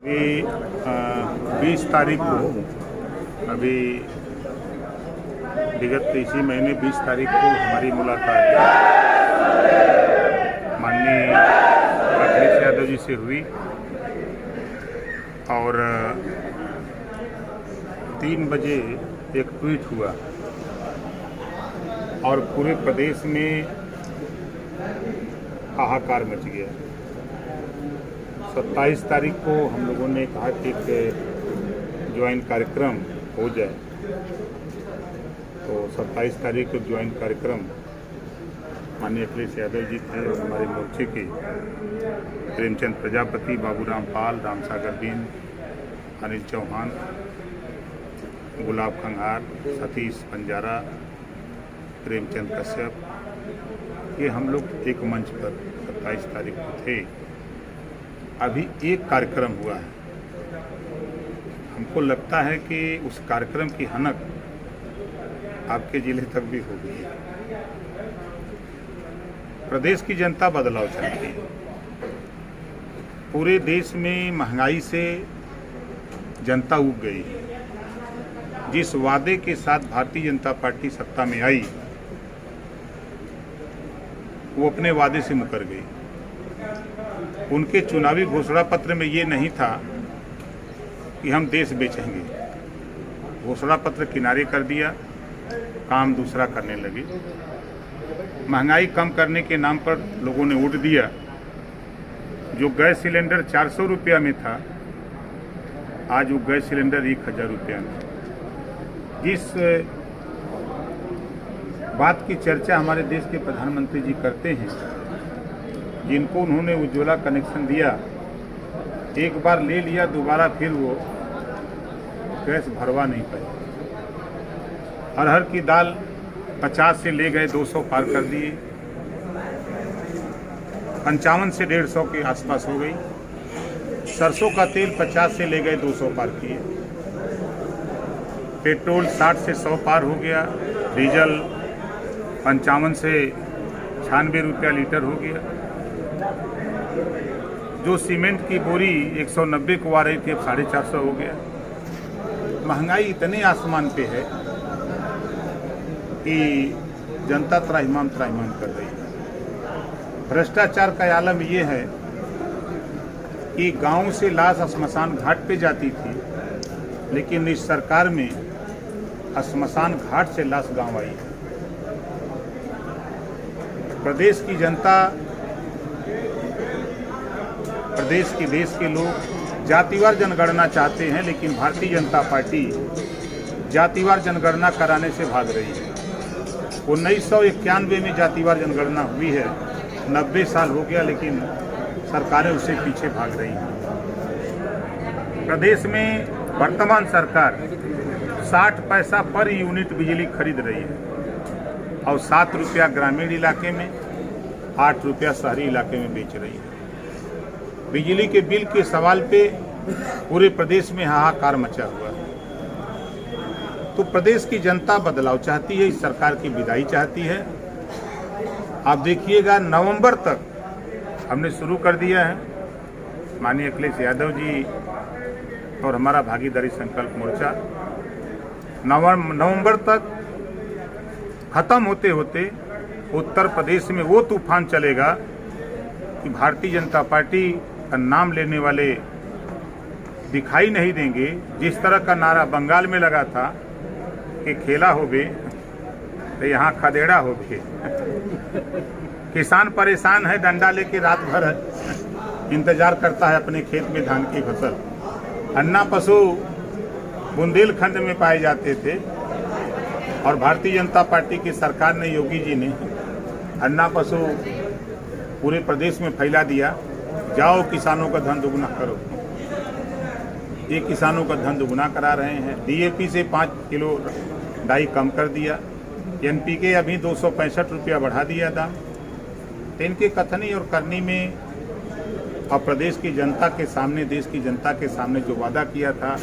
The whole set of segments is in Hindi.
अभी 20 तारीख को विगत इसी महीने 20 तारीख को हमारी मुलाकात माननीय अखिलेश यादव जी से हुई और 3 बजे एक ट्वीट हुआ और पूरे प्रदेश में हाहाकार मच गया। 27 तारीख को हम लोगों ने कहा कि एक ज्वाइंट कार्यक्रम हो जाए, तो 27 तारीख को ज्वाइंट कार्यक्रम माननीय अखिलेश यादव जी थे और हमारे मोर्चे के प्रेमचंद प्रजापति, बाबूराम पाल, रामसागर बिन, अनिल चौहान, गुलाब खंगार, सतीश बंजारा, प्रेमचंद कश्यप, ये हम लोग एक मंच पर 27 तारीख को थे। अभी एक कार्यक्रम हुआ है। हमको लगता है कि उस कार्यक्रम की हनक आपके जिले तक भी हो गई है। प्रदेश की जनता बदलाव चाहती है। पूरे देश में महंगाई से जनता उब गई है। जिस वादे के साथ भारतीय जनता पार्टी सत्ता में आई, वो अपने वादे से मुकर गई। उनके चुनावी घोषणा पत्र में ये नहीं था कि हम देश बेचेंगे। घोषणा पत्र किनारे कर दिया, काम दूसरा करने लगे। महंगाई कम करने के नाम पर लोगों ने वोट दिया। जो गैस सिलेंडर 400 रुपया में था, आज वो गैस सिलेंडर 1000 रुपया में। जिस बात की चर्चा हमारे देश के प्रधानमंत्री जी करते हैं, जिनको उन्होंने उज्ज्वला कनेक्शन दिया, एक बार ले लिया, दोबारा फिर वो गैस भरवा नहीं पाए। अरहर की दाल 50 से ले गए 200 पार कर दिए, 55 से 150 के आसपास हो गई। सरसों का तेल 50 से ले गए 200 पार किए। पेट्रोल 60 से 100 पार हो गया। डीजल 55 से 96 रुपया लीटर हो गया। जो सीमेंट की बोरी 190 को आ रही थी, अब 450 हो गया। महंगाई इतने आसमान पे है कि जनता त्राहिमाम कर रही है। भ्रष्टाचार का आलम ये है कि गांव से लाश श्मशान घाट पे जाती थी, लेकिन इस सरकार में श्मशान घाट से लाश गांव आई है। प्रदेश की जनता, प्रदेश के देश के लोग जातिवार जनगणना चाहते हैं, लेकिन भारतीय जनता पार्टी जातिवार जनगणना कराने से भाग रही है। 1991 में जातिवार जनगणना हुई है, 90 साल हो गया, लेकिन सरकारें उससे पीछे भाग रही हैं। प्रदेश में वर्तमान सरकार 60 पैसा पर यूनिट बिजली खरीद रही है और 7 रुपया ग्रामीण इलाके में, 8 रुपया शहरी इलाके में बेच रही है। बिजली के बिल के सवाल पे पूरे प्रदेश में हाहाकार मचा हुआ है। तो प्रदेश की जनता बदलाव चाहती है, इस सरकार की विदाई चाहती है। आप देखिएगा, नवंबर तक हमने शुरू कर दिया है। माननीय अखिलेश यादव जी और हमारा भागीदारी संकल्प मोर्चा नवंबर तक खत्म होते होते उत्तर प्रदेश में वो तूफान चलेगा कि भारतीय जनता पार्टी का नाम लेने वाले दिखाई नहीं देंगे। जिस तरह का नारा बंगाल में लगा था कि खेला हो बे तो यहाँ खदेड़ा हो बे। किसान परेशान है, डंडा लेके रात भर इंतजार करता है अपने खेत में धान की फसल। अन्ना पशु बुंदेलखंड में पाए जाते थे और भारतीय जनता पार्टी की सरकार ने, योगी जी ने अन्ना पशु पूरे प्रदेश में फैला दिया। जाओ किसानों का धन दुगुना करो। ये किसानों का धन दुगुना करा रहे हैं। डीएपी से 5 किलो डाई कम कर दिया। एनपीके अभी 265 रुपया बढ़ा दिया दाम। तो इनके कथनी और करनी में और प्रदेश की जनता के सामने, देश की जनता के सामने जो वादा किया था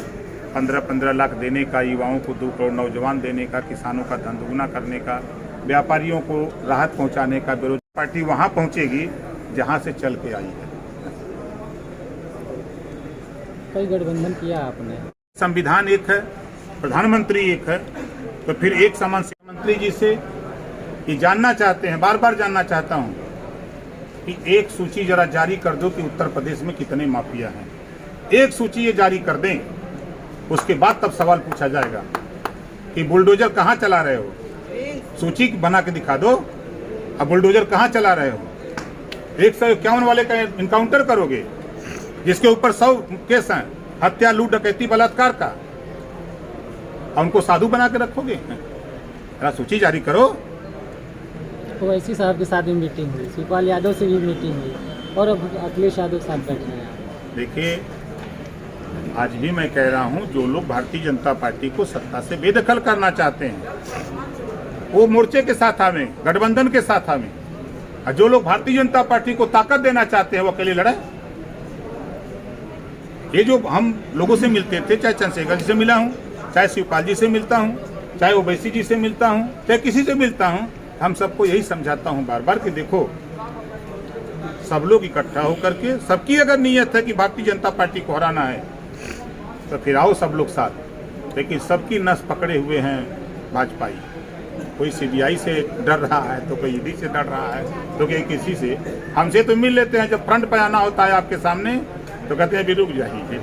15-15 लाख देने का, युवाओं को 2 करोड़ नौजवान देने का, किसानों का धन दुगुना करने का, व्यापारियों को राहत पहुंचाने का, विरोधी पार्टी वहां पहुंचेगी जहां से चल के आई है। कई गठबंधन किया आपने। संविधान एक है, प्रधानमंत्री एक है, तो फिर एक समान मंत्री जी से ये जानना चाहते हैं, बार बार जानना चाहता हूं कि एक सूची जरा जारी कर दो कि उत्तर प्रदेश में कितने माफिया हैं। एक सूची ये जारी कर दें, उसके बाद तब सवाल पूछा जाएगा कि बुलडोजर कहां चला रहे हो। सूची बना के दिखा दो, अब बुलडोजर कहां चला रहे हो। 151 वाले का इनकाउंटर करोगे जिसके ऊपर 100 केस हैं, हत्या, लूट, डकैती, बलात्कार का, और उनको साधु बना के रखोगे। जरा सूची जारी करो। ओवैसी साहब के साथ भी मीटिंग हुई, शिवपाल यादव से भी मीटिंग हुई, और अब अखिलेश यादव के साथ बैठे हैं। देखिए, आज भी मैं कह रहा हूं, जो लोग भारतीय जनता पार्टी को सत्ता से बेदखल करना चाहते हैं वो मोर्चे के साथ आवे, गठबंधन के साथ आवे, और जो लोग भारतीय जनता पार्टी को ताकत देना चाहते हैं वो अकेले लड़े। ये जो हम लोगों से मिलते थे, चाहे चंद्रशेखर जी से मिला हूं, चाहे शिवपाल जी से मिलता हूं, चाहे ओवैसी जी से मिलता हूं, चाहे किसी से मिलता हूं, हम सबको यही समझाता हूं बार बार कि देखो, सब लोग इकट्ठा होकर के, सबकी अगर नीयत है कि भारतीय जनता पार्टी को हराना है तो फिर आओ सब लोग साथ। लेकिन सबकी नस पकड़े हुए हैं भाजपाई। कोई सीबीआई से डर रहा है, तो कोई ईडी से डर रहा है, तो कोई किसी से। हमसे तो मिल लेते हैं, जब फ्रंट पे आना होता है आपके सामने तो कहते हैं भी रुक जाइए।